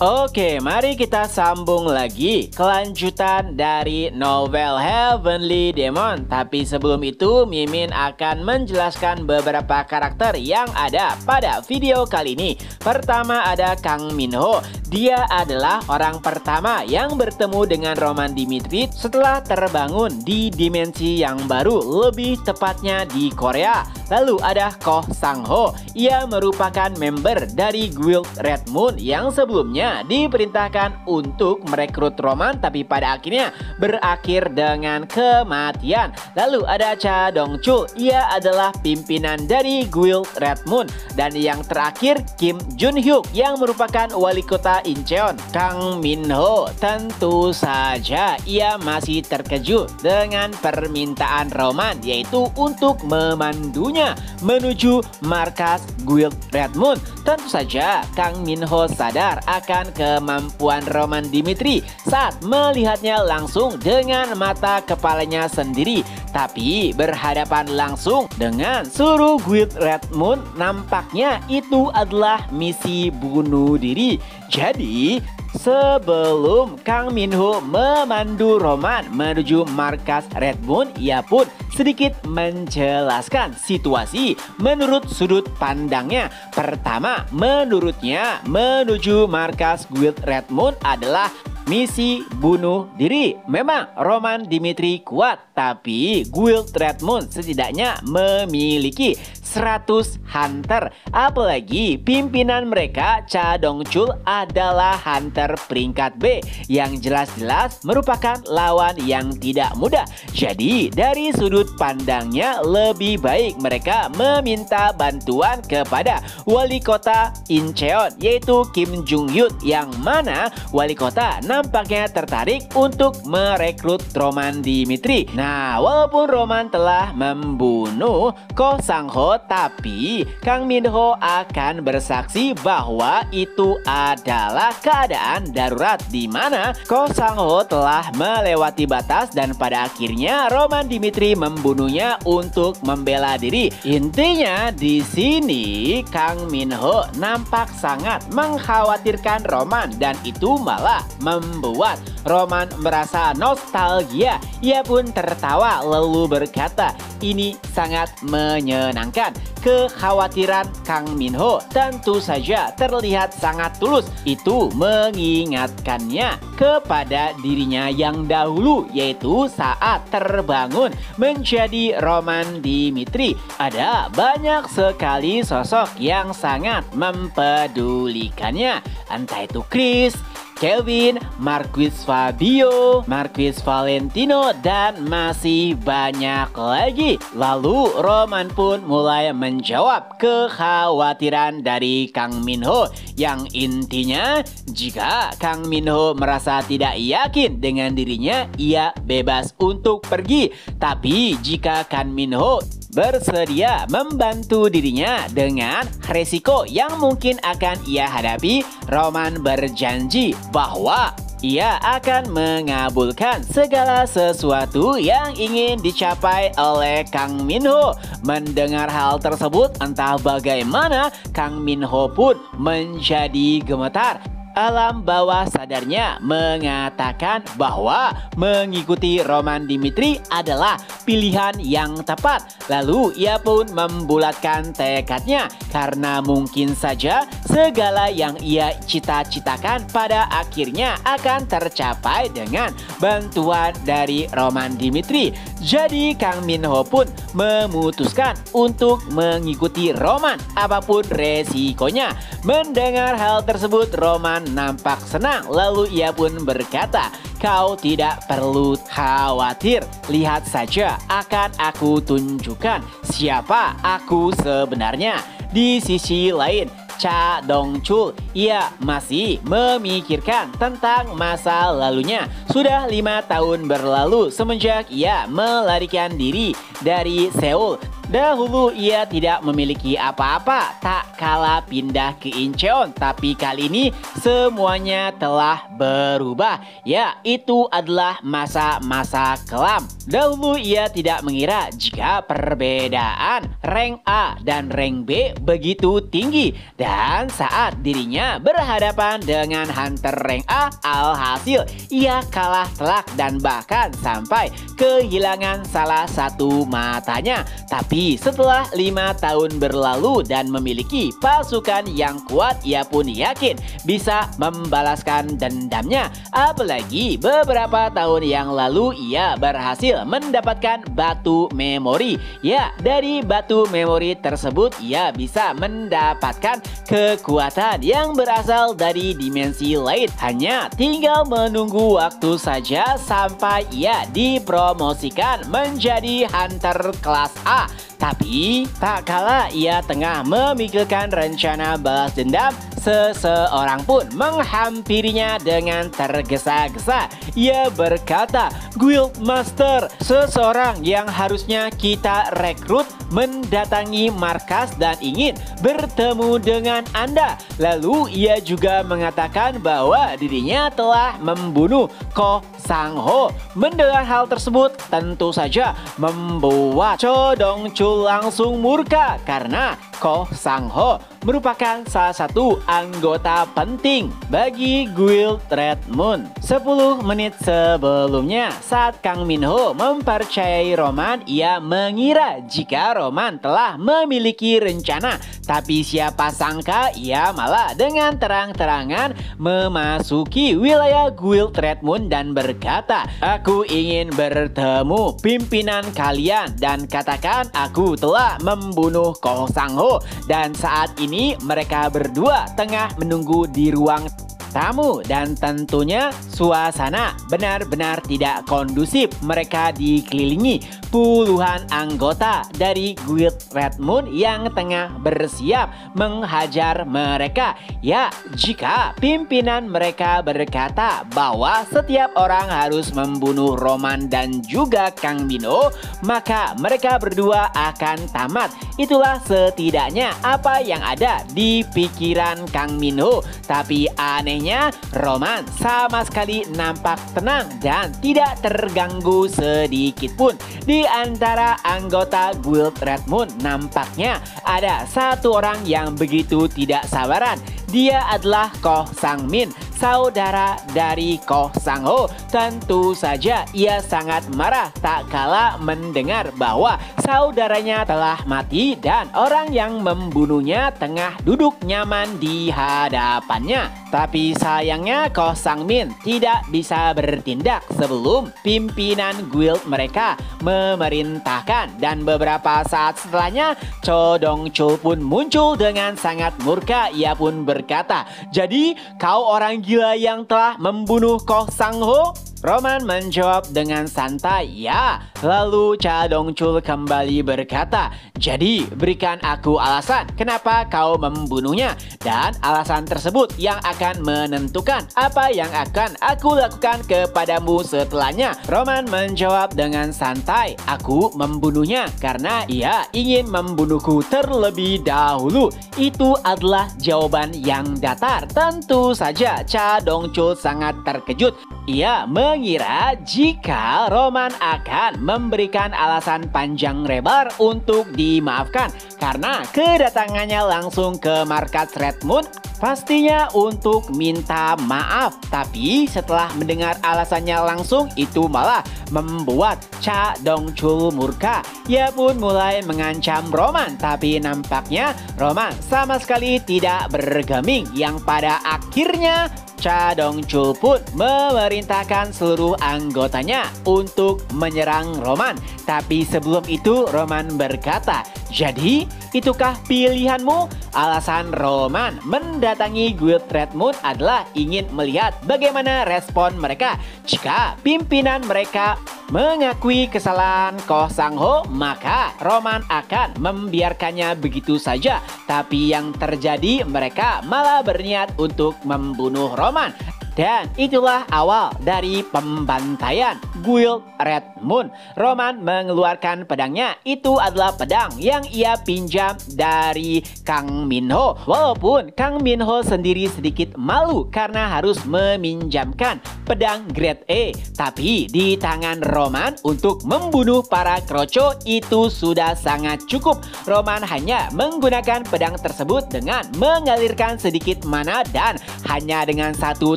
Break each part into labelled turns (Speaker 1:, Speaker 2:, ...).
Speaker 1: Oke, mari kita sambung lagi kelanjutan dari novel Heavenly Demon. Tapi sebelum itu, Mimin akan menjelaskan beberapa karakter yang ada pada video kali ini. Pertama ada Kang Minho. Dia adalah orang pertama yang bertemu dengan Roman Dimitri setelah terbangun di dimensi yang baru, lebih tepatnya di Korea. Lalu ada Ko Sang-ho. Ia merupakan member dari Guild Red Moon yang sebelumnya diperintahkan untuk merekrut Roman, tapi pada akhirnya berakhir dengan kematian. Lalu ada Cha Dong-chul. Ia adalah pimpinan dari Guild Red Moon. Dan yang terakhir Kim Jun-hyuk yang merupakan wali kota Incheon. Kang Minho tentu saja ia masih terkejut dengan permintaan Roman, yaitu untuk memandunya menuju markas Guild Red Moon. Tentu saja Kang Minho sadar akan kemampuan Roman Dimitri saat melihatnya langsung dengan mata kepalanya sendiri. Tapi berhadapan langsung dengan seluruh Guild Red Moon, nampaknya itu adalah misi bunuh diri. Jadi sebelum Kang Minho memandu Roman menuju markas Red Moon, ia pun sedikit menjelaskan situasi menurut sudut pandangnya. Pertama, menurutnya menuju markas Guild Red Moon adalah misi bunuh diri. Memang Roman Dimitri kuat, tapi Guild Red Moon setidaknya memiliki 100 hunter. Apalagi pimpinan mereka Cha Dong-chul adalah hunter peringkat B yang jelas-jelas merupakan lawan yang tidak mudah. Jadi dari sudut pandangnya lebih baik mereka meminta bantuan kepada wali kota Incheon, yaitu Kim Jung-hyuk, yang mana wali kota nampaknya tertarik untuk merekrut Roman Dimitri. Nah, walaupun Roman telah membunuh Ko Sang-ho, tapi Kang Minho akan bersaksi bahwa itu adalah keadaan darurat di mana Ko Sang-ho telah melewati batas dan pada akhirnya Roman Dimitri membunuhnya untuk membela diri. Intinya di sini Kang Minho nampak sangat mengkhawatirkan Roman dan itu malah membuat Roman merasa nostalgia. Ia pun tertawa lalu berkata, "Ini sangat menyenangkan." Kekhawatiran Kang Minho tentu saja terlihat sangat tulus. Itu mengingatkannya kepada dirinya yang dahulu, yaitu saat terbangun menjadi Roman Dimitri. Ada banyak sekali sosok yang sangat mempedulikannya, entah itu Chris, Kevin, Marquis Fabio, Marquis Valentino, dan masih banyak lagi. Lalu Roman pun mulai menjawab kekhawatiran dari Kang Minho, yang intinya jika Kang Minho merasa tidak yakin dengan dirinya, ia bebas untuk pergi. Tapi jika Kang Minho bersedia membantu dirinya dengan resiko yang mungkin akan ia hadapi, Roman berjanji bahwa ia akan mengabulkan segala sesuatu yang ingin dicapai oleh Kang Minho. Mendengar hal tersebut, entah bagaimana Kang Minho pun menjadi gemetar. Alam bawah sadarnya mengatakan bahwa mengikuti Roman Dimitri adalah pilihan yang tepat. Lalu ia pun membulatkan tekadnya karena mungkin saja segala yang ia cita-citakan pada akhirnya akan tercapai dengan bantuan dari Roman Dimitri. Jadi Kang Minho pun memutuskan untuk mengikuti Roman apapun resikonya. Mendengar hal tersebut, Roman nampak senang. Lalu ia pun berkata, "Kau tidak perlu khawatir. Lihat saja, akan aku tunjukkan siapa aku sebenarnya." Di sisi lain, Cha Dong-chul, ia masih memikirkan tentang masa lalunya. Sudah 5 tahun berlalu semenjak ia melarikan diri dari Seoul. Dahulu ia tidak memiliki apa-apa, tak kala pindah ke Incheon, tapi kali ini semuanya telah berubah. Ya, itu adalah masa-masa kelam. Dahulu ia tidak mengira jika perbedaan rank A dan rank B begitu tinggi, dan saat dirinya berhadapan dengan hunter rank A, alhasil ia kalah telak dan bahkan sampai kehilangan salah satu matanya. Tapi setelah 5 tahun berlalu dan memiliki pasukan yang kuat, ia pun yakin bisa membalaskan dendamnya. Apalagi beberapa tahun yang lalu ia berhasil mendapatkan batu memori. Ya, dari batu memori tersebut ia bisa mendapatkan kekuatan yang berasal dari dimensi lain. Hanya tinggal menunggu waktu saja sampai ia dipromosikan menjadi hunter kelas A. Tapi tak kala ia tengah memikirkan rencana balas dendam, seseorang pun menghampirinya dengan tergesa-gesa. Ia berkata, "Guild Master, seseorang yang harusnya kita rekrut mendatangi markas dan ingin bertemu dengan Anda." Lalu ia juga mengatakan bahwa dirinya telah membunuh Ko Sang-ho. Mendengar hal tersebut tentu saja membuat Cho Dong-chul langsung murka karena Ko Sang-ho merupakan salah satu anggota penting bagi Guild Red Moon. 10 menit sebelumnya, saat Kang Min-ho mempercayai Roman, ia mengira jika Roman telah memiliki rencana. Tapi siapa sangka ia malah dengan terang-terangan memasuki wilayah Guild Red Moon dan berkata, "Aku ingin bertemu pimpinan kalian dan katakan aku telah membunuh Ko Sang-ho." Dan saat ini mereka berdua tengah menunggu di ruang tamu dan tentunya suasana benar-benar tidak kondusif. Mereka dikelilingi puluhan anggota dari Guild Red Moon yang tengah bersiap menghajar mereka. Ya, jika pimpinan mereka berkata bahwa setiap orang harus membunuh Roman dan juga Kang Min-ho, maka mereka berdua akan tamat. Itulah setidaknya apa yang ada di pikiran Kang Min-ho. Tapi anehnya, Roman sama sekali nampak tenang dan tidak terganggu sedikit pun. Di antara anggota Guild Red Moon nampaknya ada satu orang yang begitu tidak sabaran. Dia adalah Ko Sang-min, saudara dari Ko Sang-ho. Tentu saja ia sangat marah tak kala mendengar bahwa saudaranya telah mati dan orang yang membunuhnya tengah duduk nyaman di hadapannya. Tapi sayangnya Ko Sang-min tidak bisa bertindak sebelum pimpinan guild mereka memerintahkan, dan beberapa saat setelahnya Cho Dong-chul pun muncul dengan sangat murka. Ia pun berkata, "Jadi kau orang gila yang telah membunuh Ko Sang-ho?" Roman menjawab dengan santai, "Ya." Lalu Cha Dong-chul kembali berkata, "Jadi berikan aku alasan kenapa kau membunuhnya, dan alasan tersebut yang akan menentukan apa yang akan aku lakukan kepadamu setelahnya." Roman menjawab dengan santai, "Aku membunuhnya karena ia ingin membunuhku terlebih dahulu." Itu adalah jawaban yang datar. Tentu saja Cha Dong-chul sangat terkejut. Ia mengira jika Roman akan memberikan alasan panjang lebar untuk dimaafkan karena kedatangannya langsung ke markas Red Moon pastinya untuk minta maaf. Tapi setelah mendengar alasannya langsung, itu malah membuat Cha Dong-chul murka. Ia pun mulai mengancam Roman, tapi nampaknya Roman sama sekali tidak bergeming, yang pada akhirnya Cha Dong-chul pun memerintahkan seluruh anggotanya untuk menyerang Roman. Tapi sebelum itu Roman berkata, "Jadi itukah pilihanmu?" Alasan Roman mendatangi Guild Red Moon adalah ingin melihat bagaimana respon mereka. Jika pimpinan mereka mengakui kesalahan Ko Sang-ho, maka Roman akan membiarkannya begitu saja. Tapi yang terjadi, mereka malah berniat untuk membunuh Roman. Dan itulah awal dari pembantaian Guild Red Moon. Roman mengeluarkan pedangnya. Itu adalah pedang yang ia pinjam dari Kang Min-ho. Walaupun Kang Min-ho sendiri sedikit malu karena harus meminjamkan pedang Grade E, tapi di tangan Roman untuk membunuh para kroco itu sudah sangat cukup. Roman hanya menggunakan pedang tersebut dengan mengalirkan sedikit mana, dan hanya dengan satu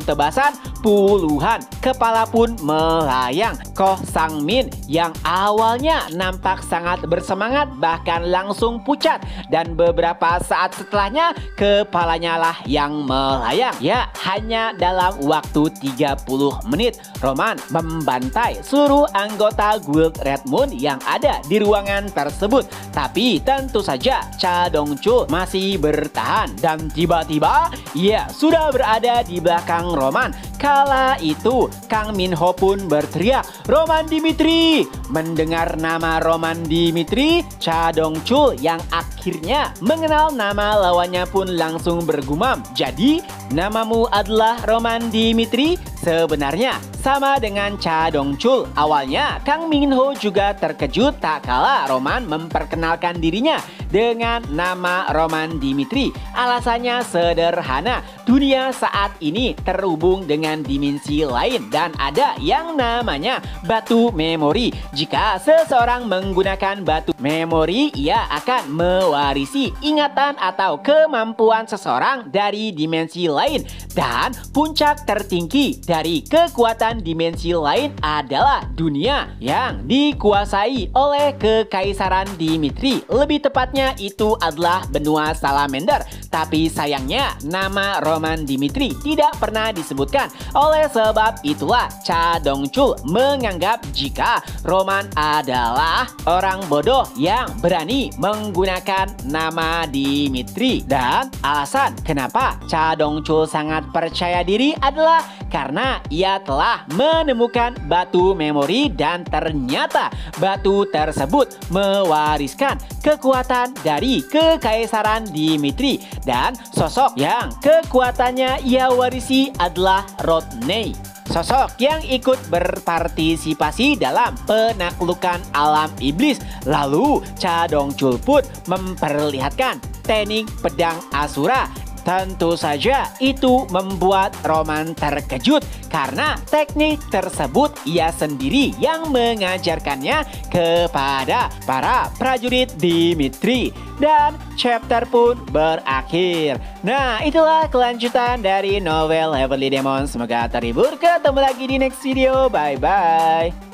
Speaker 1: tebasan puluhan kepala pun melayang. Ko Sang-min yang awalnya nampak sangat bersemangat bahkan langsung pucat, dan beberapa saat setelahnya kepalanya lah yang melayang. Ya, hanya dalam waktu 30 menit Roman membantai seluruh anggota Guild Red Moon yang ada di ruangan tersebut. Tapi tentu saja Cha Dong-chul masih bertahan, dan tiba-tiba ia sudah berada di belakang Roman. Kala itu Kang Min-ho pun berteriak, "Roman Dimitri!" Mendengar nama Roman Dimitri, Cha Dong-chul yang akhirnya mengenal nama lawannya pun langsung bergumam, "Jadi namamu adalah Roman Dimitri?" Sebenarnya sama dengan Cha Dong-chul, awalnya Kang Min-ho juga terkejut tak kala Roman memperkenalkan dirinya dengan nama Roman Dimitri. Alasannya sederhana, dunia saat ini terhubung dengan dimensi lain dan ada yang namanya batu memori. Jika seseorang menggunakan batu memori, ia akan mewarisi ingatan atau kemampuan seseorang dari dimensi lain. Dan puncak tertinggi dari kekuatan dimensi lain adalah dunia yang dikuasai oleh Kekaisaran Dimitri. Lebih tepatnya itu adalah benua Salamander. Tapi sayangnya nama Roman Dimitri tidak pernah disebutkan. Oleh sebab itulah Cha Dong-chul menganggap jika Roman adalah orang bodoh yang berani menggunakan nama Dimitri. Dan alasan kenapa Cha Dong-chul sangat percaya diri adalah karena ia telah menemukan batu memori, dan ternyata batu tersebut mewariskan kekuatan dari Kekaisaran Dimitri, dan sosok yang kekuatannya ia warisi adalah Rodney. Sosok yang ikut berpartisipasi dalam penaklukan alam iblis. Lalu Cha Dong-chul pun memperlihatkan teknik pedang Asura. Tentu saja itu membuat Roman terkejut karena teknik tersebut ia sendiri yang mengajarkannya kepada para prajurit Dimitri. Dan chapter pun berakhir. Nah, itulah kelanjutan dari novel Heavenly Demon. Semoga terhibur. Ketemu lagi di next video. Bye-bye.